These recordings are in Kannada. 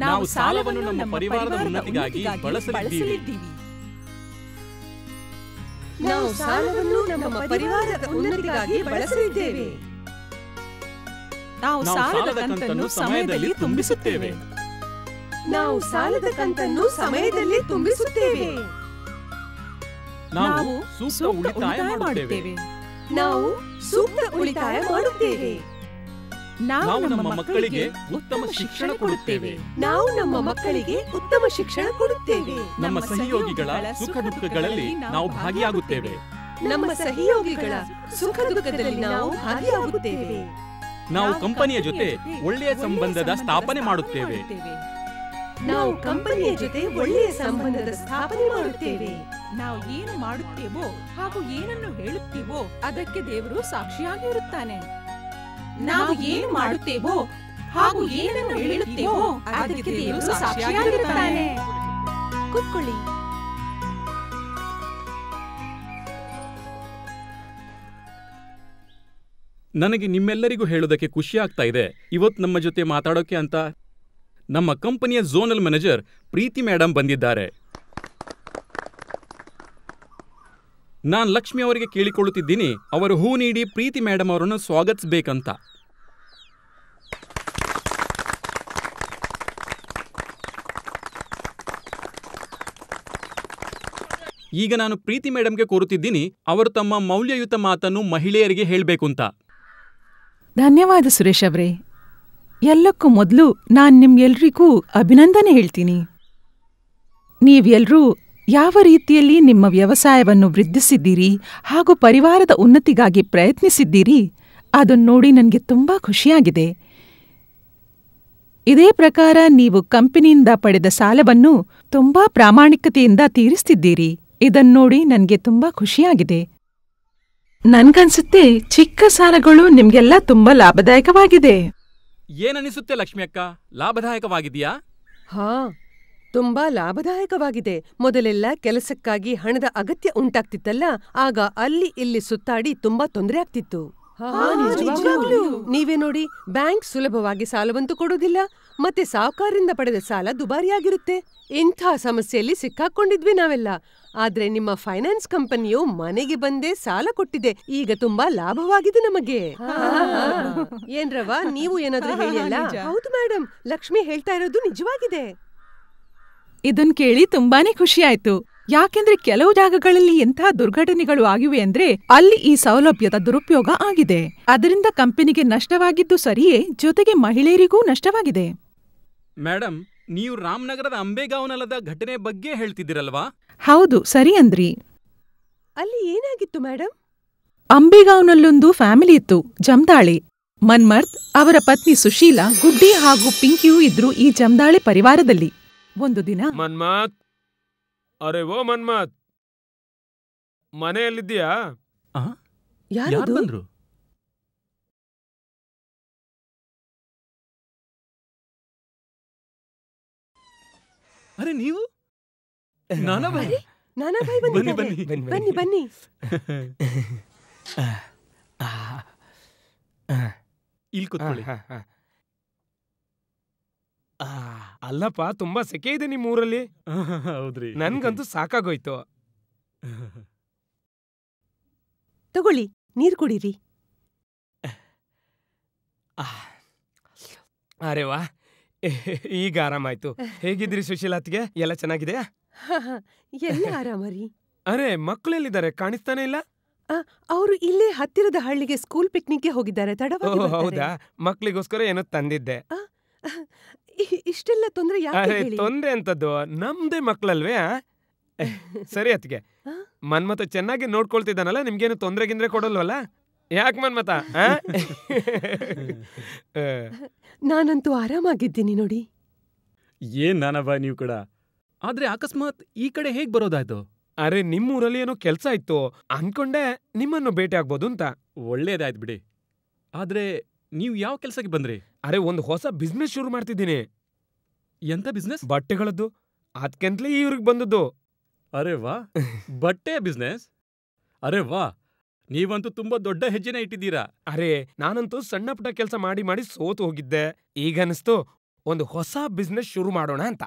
ನಾವು ಸಾಲವನ್ನು ನಮ್ಮ ಪರಿವಾರದ ಉನ್ನತಿಗಾಗಿ ಬಳಸಲಿದ್ದೀವಿ. ನಾವು ಸಾಲವನ್ನು ನಮ್ಮ ಪರಿವಾರದ ಉನ್ನತಿಗಾಗಿ ಬಳಸಲಿದ್ದೇವೆ. ನಾವು ಸಾಲದ ಕಂತನ್ನು ಸಮಯದಲ್ಲಿ ತುಂಬಿಸುತ್ತೇವೆ. ನಾವು ಸಾಲದ ಕಂತನ್ನು ಸಮಯದಲ್ಲಿ ತುಂಬಿಸುತ್ತೇವೆ. ನಾವು ಸೂಕ್ತ ಉಳಿತಾಯ ಮಾಡುತ್ತೇವೆ. ನಾವು ಸೂಕ್ತ ಉಳಿತಾಯ ಮಾಡುತ್ತೇವೆ. ನಾವು ನಮ್ಮ ಮಕ್ಕಳಿಗೆ ಉತ್ತಮ ಶಿಕ್ಷಣ ಕೊಡುತ್ತೇವೆ. ನಾವು ನಮ್ಮ ಮಕ್ಕಳಿಗೆ ಉತ್ತಮ ಶಿಕ್ಷಣ ಕೊಡುತ್ತೇವೆ. ನಮ್ಮ ಸಹಯೋಗಿಗಳ ಸುಖ ದುಃಖಗಳಲ್ಲಿ ನಾವು ಭಾಗಿಯಾಗುತ್ತೇವೆ. ನಮ್ಮ ಸಹಯೋಗಿಗಳ ಸುಖ ದುಃಖದಲ್ಲಿ ನಾವು ಭಾಗಿಯಾಗುತ್ತೇವೆ. ನಾವು ಕಂಪನಿಯ ಜೊತೆ ಒಳ್ಳೆಯ ಸಂಬಂಧದ ಸ್ಥಾಪನೆ ಮಾಡುತ್ತೇವೆ. ನಾವು ಕಂಪನಿಯ ಜೊತೆ ಒಳ್ಳೆಯ ಸಂಬಂಧದ ಸ್ಥಾಪನೆ ಮಾಡುತ್ತೇವೆ. ನಾವು ಏನು ಮಾಡುತ್ತೇವೋ ಹಾಗೂ ಏನನ್ನು ಹೇಳುತ್ತೀವೋ ಅದಕ್ಕೆ ದೇವರು ಸಾಕ್ಷಿಯಾಗಿರುತ್ತಾನೆ. ನಾವು ಏನು ಮಾಡುತ್ತೇವೋ ಹಾಗೂ ಏನನ್ನು ಹೇಳುತ್ತೇವೋ ಅದಕ್ಕೆ ದೇವರು ಸಾಕ್ಷಿಯಾಗಿರುತ್ತಾನೆ. ಕೂತ್ಕೊಳ್ಳಿ. ನನಗೆ ನಿಮ್ಮೆಲ್ಲರಿಗೂ ಹೇಳೋದಕ್ಕೆ ಖುಷಿ ಆಗ್ತಾ ಇದೆ. ಇವತ್ತು ನಮ್ಮ ಜೊತೆ ಮಾತಾಡೋಕೆ ಅಂತ ನಮ್ಮ ಕಂಪನಿಯ ಝೋನಲ್ ಮ್ಯಾನೇಜರ್ ಪ್ರೀತಿ ಮೇಡಮ್ ಬಂದಿದ್ದಾರೆ. ನಾನು ಲಕ್ಷ್ಮಿ ಅವರಿಗೆ ಕೇಳಿಕೊಳ್ಳುತ್ತಿದ್ದೀನಿ, ಅವರು ಹೂ ನೀಡಿ ಪ್ರೀತಿ ಮೇಡಮ್ ಅವರನ್ನು ಸ್ವಾಗತಿಸಬೇಕಂತ. ಈಗ ನಾನು ಪ್ರೀತಿ ಮೇಡಮ್ಗೆ ಕೋರುತ್ತಿದ್ದೀನಿ, ಅವರು ತಮ್ಮ ಮೌಲ್ಯಯುತ ಮಾತನ್ನು ಮಹಿಳೆಯರಿಗೆ ಹೇಳಬೇಕು ಅಂತ. ಧನ್ಯವಾದ ಸುರೇಶ್ ಅವರೇ. ಎಲ್ಲಕ್ಕೂ ಮೊದಲು ನಾನು ನಿಮ್ಗೆಲ್ರಿಗೂ ಅಭಿನಂದನೆ ಹೇಳ್ತೀನಿ. ನೀವೆಲ್ಲರೂ ಯಾವ ರೀತಿಯಲ್ಲಿ ನಿಮ್ಮ ವ್ಯವಸಾಯವನ್ನು ವೃದ್ಧಿಸಿದ್ದೀರಿ ಹಾಗೂ ಪರಿವಾರದ ಉನ್ನತಿಗಾಗಿ ಪ್ರಯತ್ನಿಸಿದ್ದೀರಿ ಅದನ್ನು ನೋಡಿ ನನಗೆ ತುಂಬ ಖುಷಿಯಾಗಿದೆ. ಇದೇ ಪ್ರಕಾರ ನೀವು ಕಂಪನಿಯಿಂದ ಪಡೆದ ಸಾಲವನ್ನು ತುಂಬಾ ಪ್ರಾಮಾಣಿಕತೆಯಿಂದ ತೀರಿಸ್ತಿದ್ದೀರಿ. ಇದನ್ನು ನೋಡಿ ನನಗೆ ತುಂಬಾ ಖುಷಿಯಾಗಿದೆ. ನನ್ಗನ್ಸುತ್ತೆ ಚಿಕ್ಕ ಸಾಲಗಳು ನಿಮ್ಗೆಲ್ಲ ತುಂಬಾ ಲಾಭದಾಯಕವಾಗಿದೆ. ಏನನಿಸುತ್ತೆ ಲಕ್ಷ್ಮಿ ಅಕ್ಕ, ಲಾಭದಾಯಕವಾಗಿದೆಯಾ? ಹಾ, ತುಂಬಾ ಲಾಭದಾಯಕವಾಗಿದೆ. ಮೊದಲೆಲ್ಲ ಕೆಲಸಕ್ಕಾಗಿ ಹಣದ ಅಗತ್ಯ ಉಂಟಾಗ್ತಿತ್ತಲ್ಲ, ಆಗ ಅಲ್ಲಿ ಇಲ್ಲಿ ಸುತ್ತಾಡಿ ತುಂಬಾ ತೊಂದರೆ ಆಗ್ತಿತ್ತು. ನೀವೇ ನೋಡಿ, ಬ್ಯಾಂಕ್ ಸುಲಭವಾಗಿ ಸಾಲವಂತೂ ಕೊಡೋದಿಲ್ಲ, ಮತ್ತೆ ಸಾಹುಕಾರರಿಂದ ಪಡೆದ ಸಾಲ ದುಬಾರಿಯಾಗಿರುತ್ತೆ. ಇಂಥ ಸಮಸ್ಯೆಯಲ್ಲಿ ಸಿಕ್ಕಾಕೊಂಡಿದ್ವಿ ನಾವೆಲ್ಲ. ಆದ್ರೆ ನಿಮ್ಮ ಫೈನಾನ್ಸ್ ಕಂಪನಿಯು ಮನೆಗೆ ಬಂದೇ ಸಾಲ ಕೊಟ್ಟಿದೆ. ಈಗ ತುಂಬಾ ಲಾಭವಾಗಿದೆ ನಮಗೆ. ಏನ್ರವ, ನೀವು ಏನಾದ್ರೂ ಹೇಳಿಯಲ್ಲ? ಹೌದು ಮೇಡಮ್, ಲಕ್ಷ್ಮಿ ಹೇಳ್ತಾ ಇರೋದು ನಿಜವಾಗಿದೆ. ಇದನ್ ಕೇಳಿ ತುಂಬಾನೇ ಖುಷಿಯಾಯ್ತು. ಯಾಕೆಂದ್ರೆ ಕೆಲವು ಜಾಗಗಳಲ್ಲಿ ಎಂಥ ದುರ್ಘಟನೆಗಳು ಆಗಿವೆ ಅಂದ್ರೆ ಅಲ್ಲಿ ಈ ಸೌಲಭ್ಯದ ದುರುಪಯೋಗ ಆಗಿದೆ. ಅದರಿಂದ ಕಂಪನಿಗೆ ನಷ್ಟವಾಗಿದ್ದು ಸರಿಯೇ, ಜೊತೆಗೆ ಮಹಿಳೆಯರಿಗೂ ನಷ್ಟವಾಗಿದೆ. ಮೇಡಮ್, ನೀವು ರಾಮನಗರದ ಅಂಬೇಗಾಂವ್ನಲ್ಲದ ಘಟನೆ ಬಗ್ಗೆ ಹೇಳ್ತಿದ್ದೀರಲ್ವಾ? ಹೌದು, ಸರಿ ಅಂದ್ರಿ. ಅಲ್ಲಿ ಏನಾಗಿತ್ತು ಮೇಡಮ್? ಅಂಬೇಗಾಂವ್ನಲ್ಲೊಂದು ಫ್ಯಾಮಿಲಿ ಇತ್ತು, ಜಮದಾಳಿ. ಮನ್ಮರ್ಥ್, ಅವರ ಪತ್ನಿ ಸುಶೀಲಾ, ಗುಡ್ಡಿ ಹಾಗೂ ಪಿಂಕಿಯೂ ಇದ್ರು ಈ ಜಮದಾಳಿ ಪರಿವಾರದಲ್ಲಿ. ಒಂದು ದಿನ ಮನ್ಮಥ್, ಅರೆ ಓ ಮನ್ಮಥ್, ಮನೆಯಲ್ಲಿದ್ದೀಯಾ? ಯಾರು ಬಂದ್ರು? ಅರೆ ನೀವು? ನಾನಾಭಾಯ್ ಬನ್ನಿ ಬನ್ನಿ ಬನ್ನಿ ಬನ್ನಿ. ಇಲ್ಲಿ ಕೂತ್ಕೊಳ್ಳಿ. ಅಲ್ಲಪ್ಪ, ತುಂಬಾ ಸೆಕೆ ಇದೆ ನಿಮ್ಮೂರಲ್ಲಿ. ಹೌದ್ರಿ, ನನ್ಗಂತೂ ಸಾಕಾಗೋಯ್ತು. ತಗೊಳ್ಳಿ, ನೀರ್ ಕುಡೀರಿ. ಅರೆ ವಾ, ಈಗ ಆರಾಮಾಯ್ತು. ಹೇಗಿದ್ರಿ ಸುಶೀಲಾತ್ಗೆ? ಎಲ್ಲ ಚೆನ್ನಾಗಿದೆಯಾ? ಎಲ್ಲ ಆರಾಮರಿ. ಅರೆ, ಮಕ್ಕಳೆಲ್ಲಿದ್ದಾರೆ? ಕಾಣಿಸ್ತಾನೆ ಇಲ್ಲ. ಅವರು ಇಲ್ಲೇ ಹತ್ತಿರದ ಹಳ್ಳಿಗೆ ಸ್ಕೂಲ್ ಪಿಕ್ನಿಕ್ಗೆ ಹೋಗಿದ್ದಾರೆ. ತಡವಾಗಿ ಬರ್ತಾರೆ. ಹೌದಾ? ಮಕ್ಳಿಗೋಸ್ಕರ ಏನೋ ತಂದಿದ್ದೆ. ಇಷ್ಟೆಲ್ಲ ತೊಂದ್ರೆ ಯಾಕೆ ಅರೆ, ಹೇಳಿ? ತೊಂದ್ರೆ ಅಂತದ್ದು ನಮ್ದೇ ಮಕ್ಳಲ್ವೇ. ಸರಿ ಅತ್ಗೆ, ಮನ್ಮತ ಚೆನ್ನಾಗಿ ನೋಡ್ಕೊಳ್ತಿದ್ದಾನಲ್ಲ, ನಿಮ್ಗೇನು ತೊಂದ್ರೆ ಗಿಂದ್ರೆ ಕೊಡಲ್ವಲ್ಲ? ಯಾಕೆ ಮನ್ಮತ? ನಾನಂತೂ ಆರಾಮಾಗಿದ್ದೀನಿ ನೋಡಿ. ಏನ್ ನಾನಬ್ಬ ನೀವು ಕೂಡ. ಆದ್ರೆ ಅಕಸ್ಮಾತ್ ಈ ಕಡೆ ಹೇಗ್ ಬರೋದಾಯ್ತು? ಅರೆ, ನಿಮ್ಮೂರಲ್ಲಿ ಏನೋ ಕೆಲ್ಸ ಇತ್ತು, ಅನ್ಕೊಂಡೆ ನಿಮ್ಮನ್ನು ಭೇಟಿ ಆಗ್ಬೋದು ಅಂತ. ಒಳ್ಳೇದಾಯ್ತು ಬಿಡಿ. ಆದ್ರೆ ನೀವು ಯಾವ ಕೆಲ್ಸಕ್ಕೆ ಬಂದ್ರಿ? ಅರೆ, ಒಂದು ಹೊಸ ಬಿಸ್ನೆಸ್ ಶುರು ಮಾಡ್ತಿದ್ದೀನಿ. ಎಂತ ಬಿಸ್ನೆಸ್? ಬಟ್ಟೆಗಳದ್ದು. ಅದ್ಕೆಂತಲೇ ಇವ್ರಿಗೆ ಬಂದದ್ದು. ಅರೆ ವಾ, ಬಟ್ಟೆ ಬಿಸ್ನೆಸ್? ಅರೆ ವಾ, ನೀವಂತೂ ತುಂಬಾ ದೊಡ್ಡ ಹೆಜ್ಜೆನೇ ಇಟ್ಟಿದ್ದೀರಾ. ಅರೆ, ನಾನಂತೂ ಸಣ್ಣ ಪುಟ್ಟ ಕೆಲಸ ಮಾಡಿ ಮಾಡಿ ಸೋತು ಹೋಗಿದ್ದೆ. ಈಗ ಅನಿಸ್ತು ಒಂದು ಹೊಸ ಬಿಸ್ನೆಸ್ ಶುರು ಮಾಡೋಣ ಅಂತ.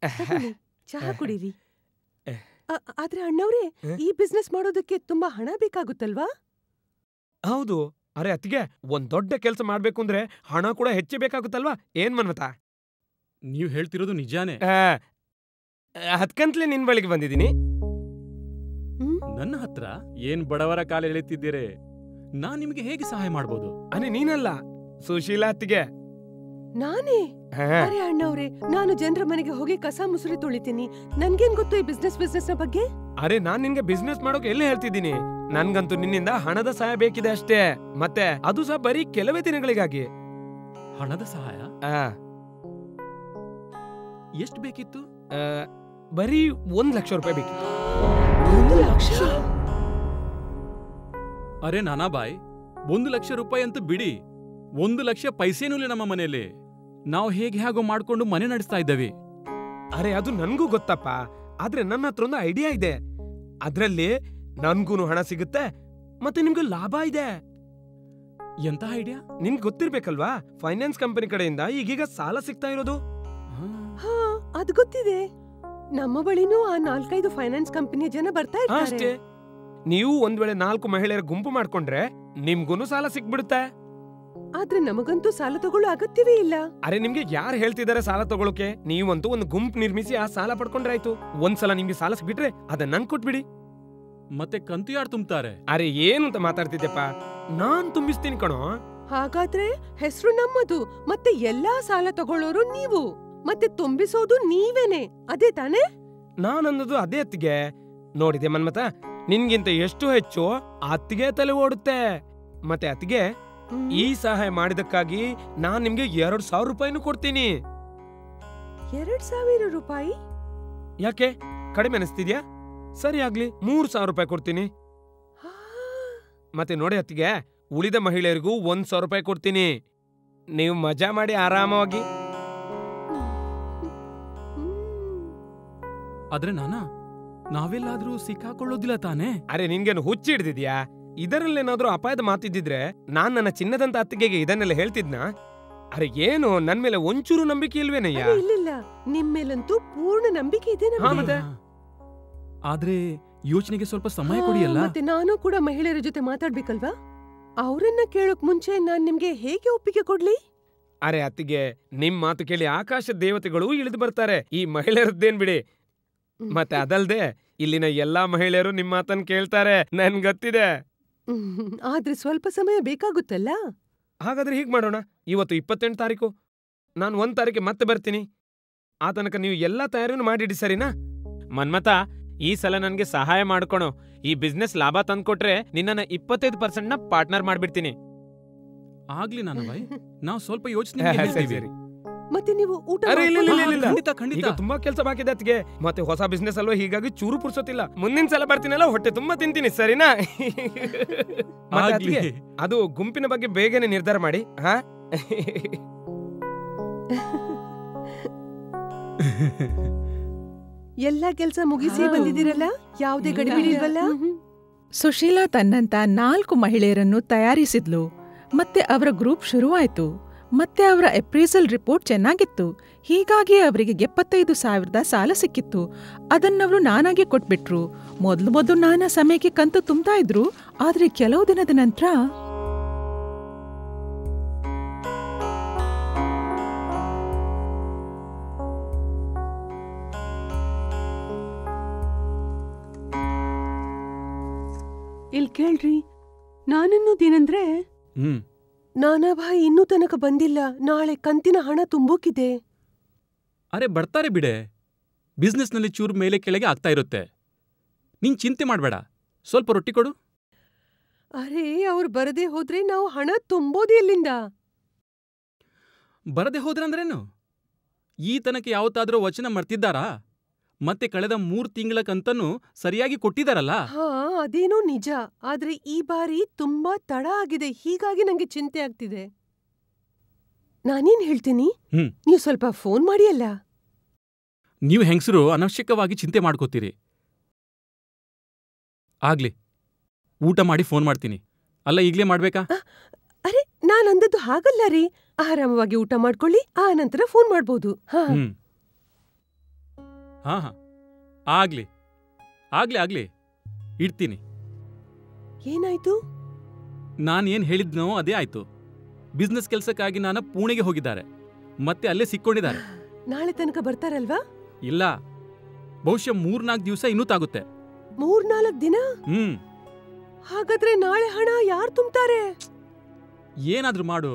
ತಗೊಳ್ಳಿ, ಚಹಾ ಕುಡೀರಿ. ಆದ್ರೆ ಅಣ್ಣವ್ರೆ, ಈ ಬಿಸ್ನೆಸ್ ಮಾಡೋದಕ್ಕೆ ತುಂಬಾ ಹಣ ಬೇಕಾಗುತ್ತಲ್ವಾ? ಹೌದು. ಅರೆ ಅತ್ತಿಗೆ, ಒಂದ್ ದೊಡ್ಡ ಕೆಲ್ಸ ಮಾಡ್ಬೇಕು ಅಂದ್ರೆ ಹಣ ಕೂಡ ಹೆಚ್ಚೇ ಬೇಕಾಗುತ್ತಲ್ವಾ? ಏನ್ ಮನ್ಮತ? ನೀವ್ ಹೇಳ್ತಿರೋದು ನಿಜಾನೇ. ಅದ್ಕಂತ್ಲೇ ನಿನ್ ಬಳಿಗೆ ಬಂದಿದ್ದೀನಿ. ನನ್ನ ಹತ್ರ ಏನ್ ಬಡವರ ಕಾಲ ಎಳೆತಿದ್ದೀರಿ? ನಾನ್ ನಿಮಗೆ ಹೇಗೆ ಸಹಾಯ ಮಾಡ್ಬೋದು? ಅರೆ ನೀನಲ್ಲ, ಸುಶೀಲಾ ಅತ್ತಿಗೆ. ನಾನೇ? ಅರೆ ಅಣ್ಣವ್ರೆ, ನಾನು ಜನರ ಮನೆಗೆ ಹೋಗಿ ಕಸ ಮುಸುರಿ ತೊಳಿತೀನಿ. ನನ್ಗೇನ್ ಗೊತ್ತು ಈ ಬಿಸ್ನೆಸ್ ನ ಬಗ್ಗೆ? ಅರೆ ನಾನ್ ನಿನ್ಗೆ ಬಿಸ್ನೆಸ್ ಮಾಡೋಕೆ ಎಲ್ಲಿ ಹೇಳ್ತಿದ್ದೀನಿ. ನನ್ಗಂತೂ ನಿನ್ನಿಂದ ಹಣದ ಸಹಾಯ ಬೇಕಿದೆ ಅಷ್ಟೇ. ಮತ್ತೆ ಅದು ಸಹ ಬರೀ ಕೆಲವೇ ದಿನಗಳಿಗಾಗಿ. ಹಣದ ಸಹಾಯ? ಎಷ್ಟು ಬೇಕಿತ್ತು? ಬರೀ 1 ಲಕ್ಷ ರೂಪಾಯಿ ಬೇಕಿತ್ತು. 1 ಲಕ್ಷ? ಅರೆ ನಾನಾಬಾಯ್, 1 ಲಕ್ಷ ರೂಪಾಯಿ ಅಂತೂ ಬಿಡಿ, 1 ಲಕ್ಷ ಪೈಸೇನೂ ಇಲ್ಲ ನಮ್ಮ ಮನೆಯಲ್ಲಿ. ನಾವು ಹೇಗೋ ಮಾಡ್ಕೊಂಡು ಮನೆ ನಡೆಸ್ತಾ ಇದ್ದೇವೆ. ಅರೆ ಅದು ನನ್ಗೂ ಗೊತ್ತಪ್ಪ. ಆದ್ರೆ ನನ್ನ ಹತ್ರ ಒಂದು ಐಡಿಯಾ ಇದೆ. ಅದ್ರಲ್ಲಿ ನನ್ಗೂನು ಹಣ ಸಿಗುತ್ತೆ, ಮತ್ತೆ ನಿಮ್ಗೂ ಲಾಭ ಇದೆ. ಎಂತ ಐಡಿಯಾ? ನಿಮ್ಗೆ ಗೊತ್ತಿರ್ಬೇಕಲ್ವಾ, ಫೈನಾನ್ಸ್ ಕಂಪನಿ ಕಡೆಯಿಂದ ಈಗೀಗ ಸಾಲ ಸಿಗ್ತಾ ಇರೋದು. ಹಾ, ಅದ್ ಗೊತ್ತಿದೆ. ನಮ್ಮ ಬಳಿನೂ ಆ 4-5 ಫೈನಾನ್ಸ್ ಕಂಪನಿಯ ಜನ ಬರ್ತಾ ಇರ್ತಾರೆ. ಅಷ್ಟೇ. ನೀವು ಒಂದ್ ವೇಳೆ 4 ಮಹಿಳೆಯರ ಗುಂಪು ಮಾಡ್ಕೊಂಡ್ರೆ ನಿಮ್ಗೂನು ಸಾಲ ಸಿಕ್ಬಿಡುತ್ತೆ. ಆದ್ರೆ ನಮಗಂತೂ ಸಾಲ ತಗೊಳ್ಳೋ ಅಗತ್ಯವೇ ಇಲ್ಲ. ಅರೆ ನಿಮ್ಗೆ ಯಾರು ಹೇಳ್ತಿದ್ದಾರೆ ಸಾಲ ತಗೊಳಕ್ಕೆ? ನೀವಂತೂ ಒಂದು ಗುಂಪು ನಿರ್ಮಿಸಿ ಆ ಸಾಲ ಪಡ್ಕೊಂಡ್ರೆ ಆಯ್ತು. ಒಂದ್ಸಲ ನಿಮ್ಗೆ ಸಾಲ ಸಿಕ್ಬಿಟ್ರೆ ಅದನ್ನ ನಂಗೆ ಕೊಟ್ಬಿಡಿ. ಮತ್ತೆ ಕಂತು ಯಾರು ತುಂಬ್ತಾರೆ? ಅರೆ ಏನು ಅಂತ ಮಾತಾಡ್ತಿದ್ದೆಪ್ಪ, ನಾನ್ ತುಂಬಿಸ್ತೀನಿ ಕಣೋ. ಹಾಗಾದ್ರೆ ಹೆಸರು ನಮ್ಮದು, ಮತ್ತೆ ಎಲ್ಲಾ ಸಾಲ ತಗೊಳ್ಳೋರು ನೀವು, ಮತ್ತೆ ತುಂಬಿಸೋದು ನೀವೇನೆ, ಅದೇ ತಾನೇ? ನಾನನ್ನೋದು ಅದೇ ಅತ್ತಿಗೆ. ನೋಡಿದೆ ಮನ್ಮತ, ನಿನ್ಗಿಂತ ಎಷ್ಟು ಹೆಚ್ಚು ಅತ್ತಿಗೆ ತಲೆ ಓಡುತ್ತೆ. ಮತ್ತೆ ಅತ್ತಿಗೆ, ಈ ಸಹಾಯ ಮಾಡಿದಕ್ಕಾಗಿ ನಾನ್ ನಿಮ್ಗೆ 2,000 ರೂಪಾಯಿನೂ ಕೊಡ್ತೀನಿ. 2,000 ರೂಪಾಯಿ? ಯಾಕೆ ಕಡಿಮೆ ಅನಿಸ್ತಿದ್ಯಾ? ಸರಿ ಆಗ್ಲಿ, 3,000 ರೂಪಾಯಿ ಕೊಡ್ತೀನಿ. ಮತ್ತೆ ನೋಡಿ ಅತ್ತಿಗೆ, ಉಳಿದ ಮಹಿಳೆಯರಿಗೂ 1,000 ರೂಪಾಯಿ ಕೊಡ್ತೀನಿ. ನೀವು ಮಜಾ ಮಾಡಿ ಆರಾಮವಾಗಿ. ಆದ್ರೆ ನಾವೆಲ್ಲಾದ್ರೂ ಸಿಕ್ಕಾಕೊಳ್ಳೋದಿಲ್ಲ ತಾನೇ? ಅರೆ ನಿನ್ಗೇನು ಹುಚ್ಚಿ ಹಿಡ್ದಿದ್ಯಾ? ಇದರಲ್ಲೇನಾದ್ರೂ ಅಪಾಯದ ಮಾತಿದ್ದಿದ್ರೆ ನಾನ್ ನನ್ನ ಚಿನ್ನದಂತ ಅತ್ತಿಗೆಗೆ ಇದನ್ನೆಲ್ಲ ಹೇಳ್ತಿದ್ನಾ? ಅರೆ ಏನು, ನನ್ ಮೇಲೆ ಒಂಚೂರು ನಂಬಿಕೆ ಇಲ್ವೇನಯ್ಯ? ಇಲ್ಲ, ನಿಮ್ಮೇಲಂತೂ ಪೂರ್ಣ ನಂಬಿಕೆ ಇದೆ ನಮ್ಗೆ. ಆದ್ರೆ ಯೋಚನೆಗೆ ಸ್ವಲ್ಪ ಸಮಯ ಕೊಡಿಯಲ್ಲ? ಮತ್ತೆ ನಾನು ಕೂಡ ಮಹಿಳೆಯರ ಜೊತೆ ಮಾತಾಡ್ಬೇಕಲ್ವಾ? ಅವರನ್ನ ಕೇಳೋಕ್ ಮುಂಚೆ ನಾನ್ ನಿಮ್ಗೆ ಹೇಗೆ ಒಪ್ಪಿಗೆ ಕೊಡ್ಲಿ? ಅರೆ ಅತ್ತಿಗೆ, ನಿಮ್ ಮಾತು ಕೇಳಿ ಆಕಾಶ ದೇವತೆಗಳು ಇಳಿದು ಬರ್ತಾರೆ. ಈ ಮಹಿಳೆಯರದ್ದೇನ್ ಬಿಡಿ. ಮತ್ತೆ ಅದಲ್ದೆ ಇಲ್ಲಿನ ಎಲ್ಲಾ ಮಹಿಳೆಯರು ನಿಮ್ ಮಾತನ್ನ ಕೇಳ್ತಾರೆ, ನನ್ ಗೊತ್ತಿದೆ. ಆದ್ರೆ ಸ್ವಲ್ಪ ಸಮಯ ಬೇಕಾಗುತ್ತಲ್ಲ? ಹಾಗಾದ್ರೆ ಹೀಗ್ ಮಾಡೋಣ, ಇವತ್ತು 28 ತಾರೀಕು, ನಾನು 1 ತಾರೀಕು ಮತ್ತೆ ಬರ್ತೀನಿ. ಆ ತನಕ ನೀವು ಎಲ್ಲಾ ತಯಾರಿನೂ ಮಾಡಿಡಿ, ಸರಿನಾ? ಮನ್ಮತ, ಈ ಸಲ ನನ್ಗೆ ಸಹಾಯ ಮಾಡ್ಕೊಣೋ. ಈ ಬಿಸ್ನೆಸ್ ಲಾಭ ತಂದ್ಕೊಟ್ರೆ ನಿನ್ನ 25% ಪಾರ್ಟ್ನರ್ ಮಾಡ್ಬಿಡ್ತೀನಿ. ಆಗ್ಲಿ ನಾನು ಬಾಯ್, ನಾವು ಸ್ವಲ್ಪ ಯೋಚನೆ. ಮತ್ತೆ ನೀವು ಊಟ? ಈಗ ತುಂಬಾ ಕೆಲಸ ಬಾಕಿದೆ ಅತ್ತಿಗೆ. ಮತ್ತೆ ಹೊಸ ಬಿಸ್ನೆಸ್ ಅಲ್ವಾ, ಹೀಗಾಗಿ ಚೂರು ಪುರ್ಸೋತಿಲ್ಲ. ಮುಂದಿನ ಸಲ ಬರ್ತೀನಲ್ಲ, ಹೊಟ್ಟೆ ತುಂಬಾ ತಿಂತೀನಿ, ಸರಿನಾ? ಅದು ಗುಂಪಿನ ಬಗ್ಗೆ ಬೇಗನೆ ನಿರ್ಧಾರ ಮಾಡಿ. ಹಾ, ಎಲ್ಲಾ ಕೆಲ್ಸ ಮುಗಿಸಿ ಬಂದಿದ್ದೀರಲ್ಲ, ಯಾವುದೇ ಗಡಿಬಿಡಿಲ್ವಲ್ಲ? ಸುಶೀಲಾ ತನ್ನಂತ 4 ಮಹಿಳೆಯರನ್ನು ತಯಾರಿಸಿದ್ಲು. ಮತ್ತೆ ಅವರ ಗ್ರೂಪ್ ಶುರುವಾಯ್ತು. ಮತ್ತೆ ಅವರ ಅಪ್ರೈಸಲ್ ರಿಪೋರ್ಟ್ ಚೆನ್ನಾಗಿತ್ತು. ಹೀಗಾಗಿ ಅವರಿಗೆ 75,000 ಸಾಲ ಸಿಕ್ಕಿತ್ತು. ಅದನ್ನವರು ನಾನಾಗೆ ಕೊಟ್ಬಿಟ್ರು. ಮೊದಲು ನಾನಾ ಸಮಯಕ್ಕೆ ಕಂತು ತುಂಬ್ತಾ ಇದ್ರು. ಆದ್ರೆ ಕೆಲವು ದಿನದ ನಂತರ ಇಲ್ ಕೇಳ್ರಿ, ನಾನನ್ನೋದೇನಂದ್ರೆ, ನಾನಾಭಾಯ್ ಇನ್ನೂ ತನಕ ಬಂದಿಲ್ಲ. ನಾಳೆ ಕಂತಿನ ಹಣ ತುಂಬೋಕಿದೆ. ಅರೆ ಬರ್ತಾರೆ ಬಿಡೆ, ಬಿಸ್ನೆಸ್ನಲ್ಲಿ ಚೂರು ಮೇಲೆ ಕೆಳಗೆ ಆಗ್ತಾ ಇರುತ್ತೆ. ನೀನ್ ಚಿಂತೆ ಮಾಡ್ಬೇಡ, ಸ್ವಲ್ಪ ರೊಟ್ಟಿ ಕೊಡು. ಅರೆ ಅವ್ರು ಬರದೇ ಹೋದ್ರೆ ನಾವು ಹಣ ತುಂಬೋದೇ ಎಲ್ಲಿಂದ? ಬರದೇ ಹೋದ್ರಂದ್ರೇನು? ಈ ತನಕ ಯಾವತ್ತಾದ್ರೂ ವಚನ ಮರ್ತಿದ್ದಾರಾ? ಮತ್ತೆ ಕಳೆದ 3 ತಿಂಗಳ ಕಂತನ್ನು ಸರಿಯಾಗಿ ಕೊಟ್ಟಿದಾರಲ್ಲ? ಹಾ, ಅದೇನೋ ನಿಜ. ಆದ್ರೆ ಈ ಬಾರಿ ತುಂಬಾ ತಡ ಆಗಿದೆ, ಹೀಗಾಗಿ ನಂಗೆ ಚಿಂತೆ ಆಗ್ತಿದೆ. ನಾನೇನ್ ಹೇಳ್ತೀನಿ, ನೀವು ಸ್ವಲ್ಪ ಫೋನ್ ಮಾಡಿಯಲ್ಲ. ನೀವು ಹೆಂಗಸರು ಅನವಶ್ಯಕವಾಗಿ ಚಿಂತೆ ಮಾಡ್ಕೋತೀರಿ. ಆಗ್ಲಿ, ಊಟ ಮಾಡಿ ಫೋನ್ ಮಾಡ್ತೀನಿ. ಅಲ್ಲ ಈಗ್ಲೇ ಮಾಡ್ಬೇಕಾ? ಅರೆ ನಾನಂದದ್ದು ಹಾಗಲ್ಲ ರೀ. ಆರಾಮವಾಗಿ ಊಟ ಮಾಡ್ಕೊಳ್ಳಿ, ಆ ನಂತರ ಫೋನ್ ಮಾಡ್ಬೋದು. ಹಾ ಹಾ ಹಾ ಆಗ್ಲಿ ಆಗ್ಲಿ ಆಗ್ಲಿ, ಇಡ್ತೀನಿ. ಏನಾಯ್ತು? ನಾನೇನ್ ಹೇಳಿದ್ನೋ ಅದೇ ಆಯ್ತು. ಬಿಸ್ನೆಸ್ ಕೆಲ್ಸಕ್ಕಾಗಿ ನಾನು ಪುಣೆಗೆ ಹೋಗಿದ್ದಾರೆ, ಮತ್ತೆ ಅಲ್ಲೇ ಸಿಕ್ಕೊಂಡಿದ್ದಾರೆ. ನಾಳೆ ತನಕ ಬರ್ತಾರಲ್ವಾ? ಇಲ್ಲ, ಬಹುಶಃ 3-4 ದಿವಸ ಇನ್ನೂ ತಾಗುತ್ತೆ. 3-4 ದಿನ? ಹಾಗಾದ್ರೆ ನಾಳೆ ಹಣ ಯಾರು ತುಂಬ್ತಾರೆ? ಏನಾದ್ರೂ ಮಾಡು,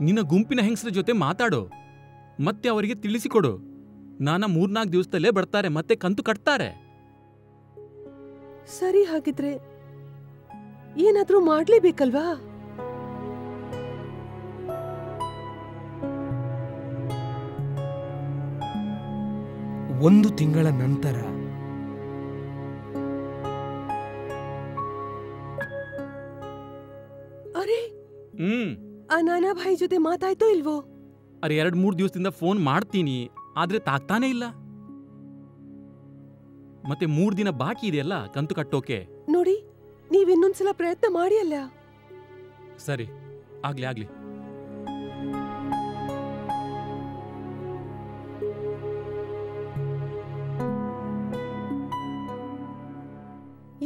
ನಿನ್ನ ಗುಂಪಿನ ಹೆಂಗಸರ ಜೊತೆ ಮಾತಾಡು, ಮತ್ತೆ ಅವರಿಗೆ ತಿಳಿಸಿಕೊಡು. 3-4 ದಿವಸದಲ್ಲೇ ಬರ್ತಾರೆ, ಮತ್ತೆ ಕಂತು ಕಟ್ತಾರೆ. ಸರಿ, ಹಾಗಿದ್ರೆ ಏನಾದ್ರೂ ಮಾಡ್ಲೇಬೇಕಲ್ವಾ? ಒಂದು ತಿಂಗಳ ನಂತರ ಅರೆ, ಆ ನಾನಾಭಾಯಿ ಜೊತೆ ಮಾತಾಯ್ತೋ ಇಲ್ವೋ? ಅರೆ 2-3 ದಿವಸದಿಂದ ಫೋನ್ ಮಾಡ್ತೀನಿ, ಆದ್ರೆ ತಾಗ್ತಾನೇ ಇಲ್ಲ. ಮತ್ತೆ 3 ದಿನ ಬಾಕಿ ಇದೆಯಲ್ಲ ಕಂತು ಕಟ್ಟೋಕೆ. ನೋಡಿ, ನೀವಿನ್ನೊಂದ್ಸಲ ಪ್ರಯತ್ನ ಮಾಡಿ ಅಲ್ಲ. ಸರಿ, ಆಗ್ಲಿ ಆಗ್ಲಿ.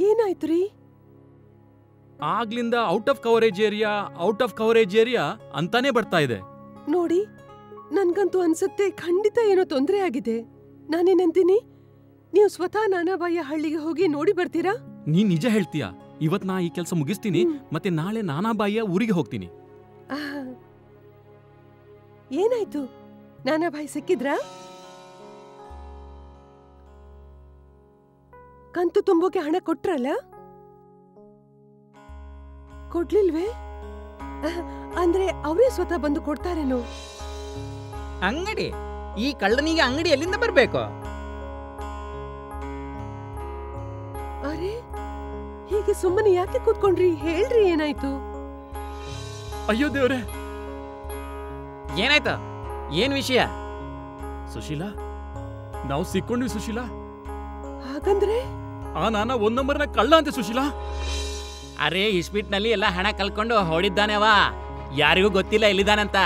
ಏನಾಯ್ತು ರೀ? ಆಗ್ಲಿಂದ ಔಟ್ ಆಫ್ ಕವರೇಜ್ ಏರಿಯಾ ಅಂತಾನೆ ಬರ್ತಾ ಇದೆ. ನೋಡಿ, ನನ್ಗಂತೂ ಅನ್ಸುತ್ತೆ ಖಂಡಿತ ಏನೋ ತೊಂದರೆ ಆಗಿದೆ. ನಾನೇನಂತೀನಿ, ನೀವು ಸ್ವತಃ ನಾನಾಬಾಯಿಯ ಹಳ್ಳಿಗೆ ಹೋಗಿ ನೋಡಿ ಬರ್ತೀರಾ? ನೀನ್ ನಿಜ ಹೇಳ್ತೀಯಾ? ಇವತ್ ನಾ ಈ ಕೆಲಸ ಮುಗಿಸ್ತೀನಿ, ಮತ್ತೆ ನಾಳೆ ನಾನಾಬಾಯಿಯ ಊರಿಗೆ ಹೋಗ್ತೀನಿ. ಏನಾಯ್ತು? ನಾನಾಬಾಯಿ ಸಿಕ್ಕಿದ್ರಾ? ಕಂತು ತುಂಬೋಕೆ ಹಣ ಕೊಟ್ರಲ್ಲ? ಕೊಡ್ಲಿಲ್ವೇ? ಅಂದ್ರೆ ಅವರೇ ಸ್ವತಃ ಬಂದು ಕೊಡ್ತಾರೇನೋ? ಅಂಗಡಿ, ಈ ಕಳ್ಳನಿಗೆ ಅಂಗಡಿ ಎಲ್ಲಿಂದ ಬರ್ಬೇಕು? ಅರೆ, ಹೀಗೆ ಸುಮ್ಮನೆ ಯಾಕೆ ಕೂತ್ಕೊಂಡ್ರಿ? ಹೇಳ್ರಿ, ಏನಾಯ್ತು? ಅಯ್ಯೋ ದೇವ್ರೆ, ಏನಾಯ್ತು? ಏನ್ ವಿಷಯ? ಸುಶೀಲಾ, ನಾವು ಸಿಕ್ಕೊಂಡ್ವಿ ಸುಶೀಲಾ. ಹಾಗಂದ್ರೆ ಆ ನಾನಾ 1 ನಂಬರ್ನ ಕಳ್ಳ ಅಂತೆ ಸುಶೀಲಾ. ಅರೆ, ಇಸ್ಪಿಟ್ನಲ್ಲಿ ಎಲ್ಲ ಹಣ ಕಳ್ಕೊಂಡು ಹೊಡಿದ್ದಾನೆವ, ಯಾರಿಗೂ ಗೊತ್ತಿಲ್ಲ ಎಲ್ಲಿದ್ದಾನಂತ.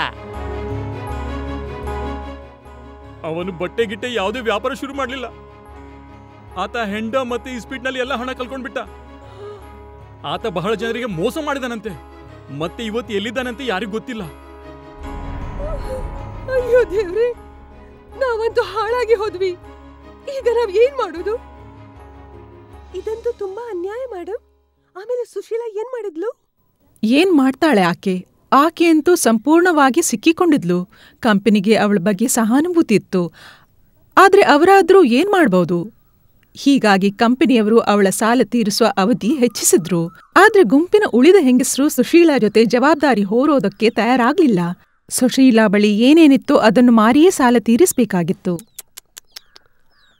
ಅವನು ಬಟ್ಟೆ ಗಿಟ್ಟೆ ಯಾವುದೇ ವ್ಯಾಪಾರ ಶುರು ಮಾಡ್ಲಿಲ್ಲ. ಆತ ಹೆಂಡ ಮತ್ತೆ ಇಸ್ಪೀಟ್ನಲ್ಲಿ ಎಲ್ಲ ಹಣ ಕಳ್ಕೊಂಡ್ಬಿಟ್ಟ. ಆತ ಬಹಳ ಜನರಿಗೆ ಮೋಸ ಮಾಡಿದಾನಂತೆ, ಮತ್ತೆ ಇವತ್ತು ಎಲ್ಲಿದ್ದಾನಂತೆ ಯಾರಿಗೂ ಗೊತ್ತಿಲ್ಲ. ಅಯ್ಯೋ ದೇವ್ರೆ, ನಾವಂತೂ ಹಾಳಾಗಿ ಹೋದ್ವಿ. ಈಗ ನಾವ್ ಏನ್ ಮಾಡೋದು? ಇದಂತೂ ತುಂಬಾ ಅನ್ಯಾಯ ಮೇಡಮ್. ಆಮೇಲೆ ಸುಶೀಲಾ ಏನ್ ಮಾಡಿದ್ಲು? ಏನ್ ಮಾಡ್ತಾಳೆ ಆಕೆ? ಆಕೆಯಂತೂ ಸಂಪೂರ್ಣವಾಗಿ ಸಿಕ್ಕಿಕೊಂಡಿದ್ಲು. ಕಂಪನಿಗೆ ಅವಳ ಬಗ್ಗೆ ಸಹಾನುಭೂತಿ ಇತ್ತು, ಆದ್ರೆ ಅವರಾದ್ರೂ ಏನ್ ಮಾಡ್ಬೋದು? ಹೀಗಾಗಿ ಕಂಪನಿಯವರು ಅವಳ ಸಾಲ ತೀರಿಸುವ ಅವಧಿ ಹೆಚ್ಚಿಸಿದ್ರು. ಆದ್ರೆ ಗುಂಪಿನ ಉಳಿದ ಹೆಂಗಸರು ಸುಶೀಲಾ ಜೊತೆ ಜವಾಬ್ದಾರಿ ಹೊರೋದಕ್ಕೆ ತಯಾರಾಗ್ಲಿಲ್ಲ. ಸುಶೀಲಾ ಬಳಿ ಏನೇನಿತ್ತೋ ಅದನ್ನು ಮಾರಿಯೇ ಸಾಲ ತೀರಿಸಬೇಕಾಗಿತ್ತು.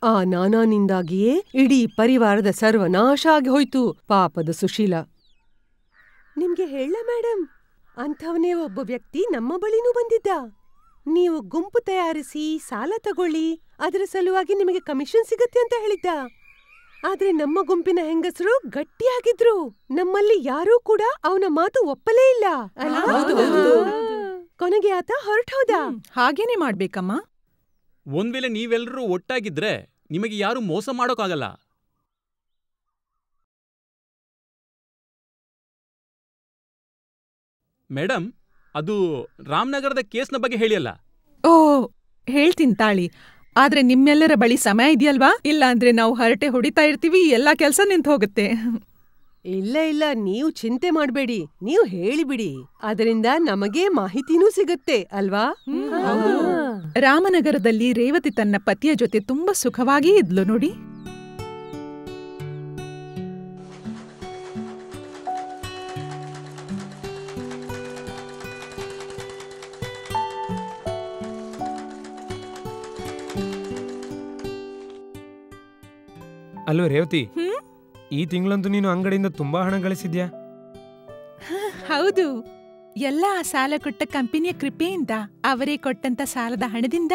ಆ ನಾನಾನಿಂದಾಗಿಯೇ ಇಡೀ ಪರಿವಾರದ ಸರ್ವನಾಶ ಆಗಿ ಹೋಯ್ತು. ಪಾಪದ ಸುಶೀಲಾ. ನಿಮ್ಗೆ ಹೇಳ ಮೇಡಮ್, ಅಂಥವನೇ ಒಬ್ಬ ವ್ಯಕ್ತಿ ನಮ್ಮ ಬಳಿನೂ ಬಂದಿದ್ದ. ನೀವು ಗುಂಪು ತಯಾರಿಸಿ ಸಾಲ ತಗೊಳ್ಳಿ, ಅದರ ಸಲುವಾಗಿ ನಿಮಗೆ ಕಮಿಷನ್ ಸಿಗತ್ತೆ ಅಂತ ಹೇಳಿದ್ದ. ಆದ್ರೆ ನಮ್ಮ ಗುಂಪಿನ ಹೆಂಗಸರು ಗಟ್ಟಿಯಾಗಿದ್ರು. ನಮ್ಮಲ್ಲಿ ಯಾರೂ ಕೂಡ ಅವನ ಮಾತು ಒಪ್ಪಲೇ ಇಲ್ಲ. ಕೊನೆಗೆ ಆತ ಹೊರಟೋದ. ಹಾಗೇನೆ ಮಾಡ್ಬೇಕಮ್ಮ. ಒಂದ್ ವೇಳೆ ನೀವೆಲ್ಲರೂ ಒಟ್ಟಾಗಿದ್ರೆ ನಿಮಗೆ ಯಾರು ಮೋಸ ಮಾಡೋಕ್ಕಾಗಲ್ಲ. ಮೇಡಮ್, ಅದು ರಾಮನಗರದ ಕೇಸ್ನ ಬಗ್ಗೆ ಹೇಳಿಯಲ್ಲ. ಓ, ಹೇಳ್ತೀನಿ ತಾಳಿ. ಆದ್ರೆ ನಿಮ್ಮೆಲ್ಲರ ಬಳಿ ಸಮಯ ಇದೆಯಲ್ವಾ? ಇಲ್ಲ ಅಂದ್ರೆ ನಾವು ಹರಟೆ ಹೊಡಿತಾ ಇರ್ತೀವಿ, ಎಲ್ಲಾ ಕೆಲ್ಸ ನಿಂತು ಹೋಗುತ್ತೆ. ಇಲ್ಲ ಇಲ್ಲ, ನೀವು ಚಿಂತೆ ಮಾಡ್ಬೇಡಿ, ನೀವು ಹೇಳಿಬಿಡಿ. ಅದರಿಂದ ನಮಗೆ ಮಾಹಿತಿನೂ ಸಿಗುತ್ತೆ ಅಲ್ವಾ? ರಾಮನಗರದಲ್ಲಿ ರೇವತಿ ತನ್ನ ಪತಿಯ ಜೊತೆ ತುಂಬಾ ಸುಖವಾಗಿ ಇದ್ಲು ನೋಡಿ. ಅಲ್ವೋ ರೇವತಿ, ಈ ತಿಂಗಳಂತೂ ನೀನು ಅಂಗಡಿಯಿಂದ ತುಂಬಾ ಹಣ ಗಳಿಸಿದ್ಯಾ? ಹೌದು, ಎಲ್ಲ ಆ ಸಾಲ ಕೊಟ್ಟ ಕಂಪನಿಯ ಕೃಪೆಯಿಂದ, ಅವರೇ ಕೊಟ್ಟಂತ ಸಾಲದ ಹಣದಿಂದ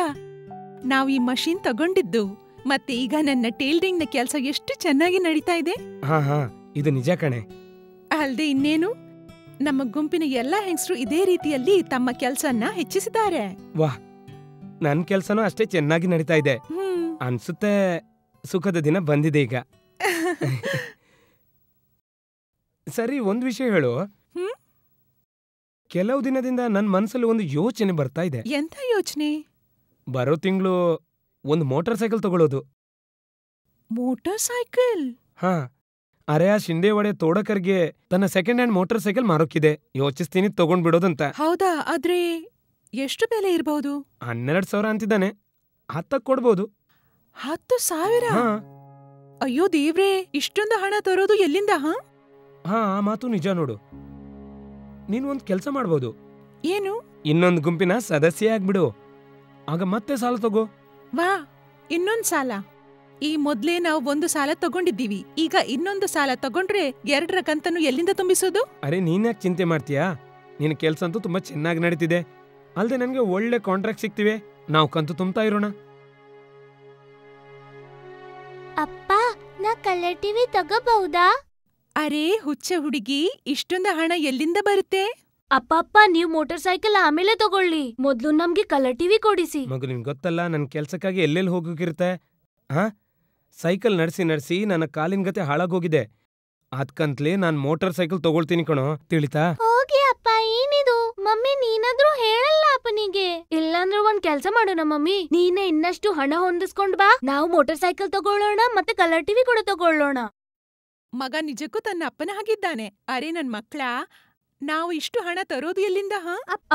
ನಾವು ಈ ಮಷೀನ್ ತಗೊಂಡಿದ್ದು. ಮತ್ತೆ ಈಗ ನನ್ನ ಟೇಲರಿಂಗ್ ನ ಕೆಲಸ ಎಷ್ಟು ಚೆನ್ನಾಗಿ ನಡೀತಾ ಇದೆ. ಹಾ, ಇದು ನಿಜ ಕಣೆ. ಅಲ್ದೆ ಇನ್ನೇನು, ನಮ್ಮ ಗುಂಪಿನ ಎಲ್ಲಾ ಹೆಂಗಸರು ಇದೇ ರೀತಿಯಲ್ಲಿ ತಮ್ಮ ಕೆಲ್ಸನ್ನ ಹೆಚ್ಚಿಸಿದ್ದಾರೆ. ವಾಹ್, ನನ್ ಕೆಲ್ಸನೂ ಅಷ್ಟೇ ಚೆನ್ನಾಗಿ ನಡೀತಾ ಇದೆ ಅನ್ಸುತ್ತೆ. ಸುಖದ ದಿನ ಬಂದಿದೆ ಈಗ. ಸರಿ, ಒಂದ್ ವಿಷಯ ಹೇಳು. ಕೆಲವು ದಿನದಿಂದ ನನ್ ಮನ್ಸಲ್ಲಿ ಒಂದು ಯೋಚನೆ ಬರ್ತಾ ಇದೆ. ಎಂತ ಯೋಚನೆ? ಬರೋ ತಿಂಗಳು ಒಂದು ಮೋಟಾರ್ ಸೈಕಲ್ ತಗೊಳ್ಳೋದು. Motor cycle? ಹಾ, ಅರೆ ಆ ಶಿಂದೇವಾಡೆ ತೋಡಕರ್ಗೆ ತನ್ನ ಸೆಕೆಂಡ್ ಹ್ಯಾಂಡ್ ಮೋಟಾರ್ ಸೈಕಲ್ ಮಾರೋಕಿದೆ. ಯೋಚಿಸ್ತೀನಿ ತಗೊಂಡ್ಬಿಡೋದಂತ. ಹೌದಾ? ಆದ್ರೆ ಎಷ್ಟು ಬೆಲೆ ಇರಬಹುದು? 12,000 ಅಂತಿದ್ದಾನೆ. 10 ಕೊಡ್ಬೋದು. 10,000? ಹಾ ಅಯ್ಯೋ ದೇವ್ರೇ, ಇಷ್ಟೊಂದು ಹಣ ತರೋದು ಎಲ್ಲಿಂದ? ಹಾ, ಆ ಮಾತು ನಿಜ ನೋಡು. ನೀನು ಒಂದ್ ಕೆಲ್ಸ ಮಾಡ್ಬೋದು. ಏನು? ಇನ್ನೊಂದು ಗುಂಪಿನ ಸದಸ್ಯೆ ಆಗ್ಬಿಡು. ಆಗ ಮತ್ತೆ ಸಾಲ ತಗೋ. ವಾ, ಇನ್ನೊಂದ್ ಸಾಲ? ಈ ಮೊದ್ಲೇ ನಾವು ಒಂದು ಸಾಲ ತಗೊಂಡಿದ್ದೀವಿ. ಈಗ ಇನ್ನೊಂದು ಸಾಲ ತಗೊಂಡ್ರೆ 2ರ ಕಂತನ್ನು ಎಲ್ಲಿಂದ ತುಂಬಿಸೋದು? ಅರೆ, ನೀನ್ಯಾಕೆ ಚಿಂತೆ ಮಾಡ್ತೀಯಾ? ನಿನ್ನ ಕೆಲ್ಸ ಅಂತೂ ತುಂಬಾ ಚೆನ್ನಾಗಿ ನಡೀತಿದೆ. ಅಲ್ದೆ ನನ್ಗೆ ಒಳ್ಳೆ ಕಾಂಟ್ರಾಕ್ಟ್ ಸಿಗ್ತಿವೆ. ನಾವು ಕಂತು ತುಂಬ್ತಾ ಇರೋಣ. ಅಪ್ಪ, ನಾ ಕಲರ್ ಟಿವಿ ತಗೋಬಹುದಾ? ಅರೆ ಹುಚ್ಚ ಹುಡುಗಿ, ಇಷ್ಟೊಂದು ಹಣ ಎಲ್ಲಿಂದ ಬರುತ್ತೆ? ಅಪ್ಪ, ನೀವ್ ಮೋಟಾರ್ ಸೈಕಲ್ ಆಮೇಲೆ ತಗೊಳ್ಳಿ. ಮೊದ್ಲು ನಮ್ಗೆ ಕಲರ್ ಟಿವಿ ಕೊಡಿಸಿ. ಮಗು, ನಿನ್ಗೆ ಗೊತ್ತಲ್ಲ ನನ್ ಕೆಲ್ಸಕ್ಕಾಗಿ ಎಲ್ಲೆಲ್ಲಿ ಹೋಗೋಕಿರುತ್ತೆ. ಹಾ, ಸೈಕಲ್ ನಡೆಸಿ ನನ್ನ ಕಾಲಿನ ಗತೆ ಹಾಳಾಗೋಗಿದೆ. ಅದ್ಕಂತ್ಲೇ ನಾನ್ ಮೋಟಾರ್ ಸೈಕಲ್ ತಗೊಳ್ತೀನಿ ಕಣೋ, ತಿಳಿತಾ? ಹೋಗಿ ಅಪ್ಪ, ಏನಿದು? ಮಮ್ಮಿ, ನೀನಾದ್ರೂ ಹೇಳಲ್ಲ ಅಪ್ಪನಿಗೆ. ಇಲ್ಲಾಂದ್ರೆ ಒಂದ್ ಕೆಲ್ಸ ಮಾಡೋಣ ಮಮ್ಮಿ, ನೀನೇ ಇನ್ನಷ್ಟು ಹಣ ಹೊಂದಿಸ್ಕೊಂಡ್ ಬಾ. ನಾವು ಮೋಟಾರ್ ಸೈಕಲ್ ತಗೊಳ್ಳೋಣ, ಮತ್ತೆ ಕಲರ್ ಟಿವಿ ಕೂಡ ತಗೊಳ್ಳೋಣ. ಮಗ ನಿಜಕ್ಕೂ ತನ್ನ ಅಪ್ಪನ ಹಾಗಿದ್ದಾನೆ. ಅರೆ ನನ್ ಮಕ್ಳ, ನಾವು ಇಷ್ಟು ಹಣ ತರೋದು ಎಲ್ಲಿಂದ?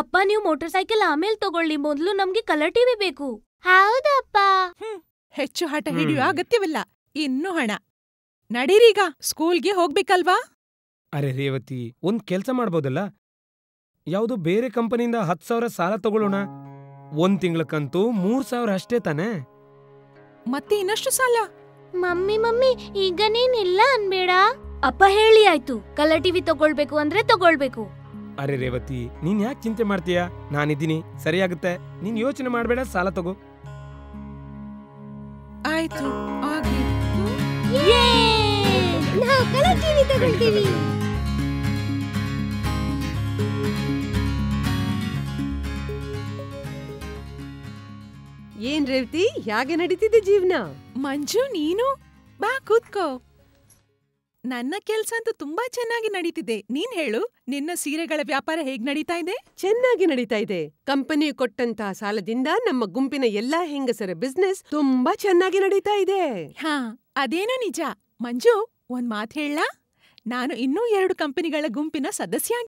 ಅಪ್ಪ, ನೀವು ಮೋಟಾರ್ ಸೈಕಲ್ ಆಮೇಲೆ ತಗೊಳ್ಳಿ. ಮೊದ್ಲು ನಮ್ಗೆ ಕಲರ್ ಟಿವಿ ಬೇಕು. ಹೌದಪ್ಪ. ಹೆಚ್ಚು ಹಠ ಹಿಡಿಯೋ ಅಗತ್ಯವಿಲ್ಲ. ಇನ್ನು ಹಣ. ನಡೀರೀಗ, ಸ್ಕೂಲ್ಗೆ ಹೋಗ್ಬೇಕಲ್ವಾ? ಅರೆ ರೇವತಿ, ಒಂದ್ ಕೆಲ್ಸ ಮಾಡ್ಬೋದಲ್ಲ? ಯಾವ್ದೋ ಬೇರೆ ಕಂಪನಿಯಿಂದ 10,000 ಸಾಲ ತಗೊಳ್ಳೋಣ. 1 ತಿಂಗಳಕ್ಕಂತೂ 3,000 ಅಷ್ಟೇ ತಾನೆ. ಮತ್ತೆ ಇನ್ನಷ್ಟು ಸಾಲ? ಮಮ್ಮಿ, ಈಗ ನೀನ್ ಇಲ್ಲ ಅನ್ಬೇಡ. ಅಪ್ಪ ಹೇಳಿ ಆಯ್ತು, ಕಲರ್ ಟಿವಿ ತಗೊಳ್ಬೇಕು ಅಂದ್ರೆ ತಗೊಳ್ಬೇಕು. ಅರೆ ರೇವತಿ, ನೀನ್ ಯಾಕೆ ಚಿಂತೆ ಮಾಡ್ತೀಯಾ? ನಾನಿದ್ದೀನಿ, ಸರಿಯಾಗುತ್ತೆ. ನೀನ್ ಯೋಚನೆ ಮಾಡ್ಬೇಡ, ಸಾಲ ತಗೋ. ಆಯ್ತು, ಆಗ್ಲಿ. ನಾವು ಕಲರ್ ಟಿವಿ ತಗೊಳ್ತೀವಿ. ಏನ್ ರೇವತಿ, ಹೇಗೆ ನಡೀತಿದೆ ಜೀವನ? ಮಂಜು, ನೀನು ಬಾ ಕೂತ್ಕೋ. ನನ್ನ ಕೆಲ್ಸ ಅಂತೂ ತುಂಬಾ ಚೆನ್ನಾಗಿ ನಡೀತಿದೆ. ನೀನ್ ಹೇಳು, ನಿನ್ನ ಸೀರೆಗಳ ವ್ಯಾಪಾರ ಹೇಗ್ ನಡೀತಾ ಇದೆ? ಚೆನ್ನಾಗಿ ನಡೀತಾ ಇದೆ. ಕಂಪನಿ ಕೊಟ್ಟಂತಹ ಸಾಲದಿಂದ ನಮ್ಮ ಗುಂಪಿನ ಎಲ್ಲಾ ಹೆಂಗಸರ ಬಿಸ್ನೆಸ್ ತುಂಬಾ ಚೆನ್ನಾಗಿ ನಡೀತಾ ಇದೆ. ಹಾ, ಅದೇನೋ ನಿಜ. ಮಂಜು, ಒಂದ್ ಮಾತ್ ಹೇಳ, ನಾನು ಇನ್ನೂ 2 ಕಂಪನಿಗಳ ಗುಂಪಿನ ಸದಸ್ಯ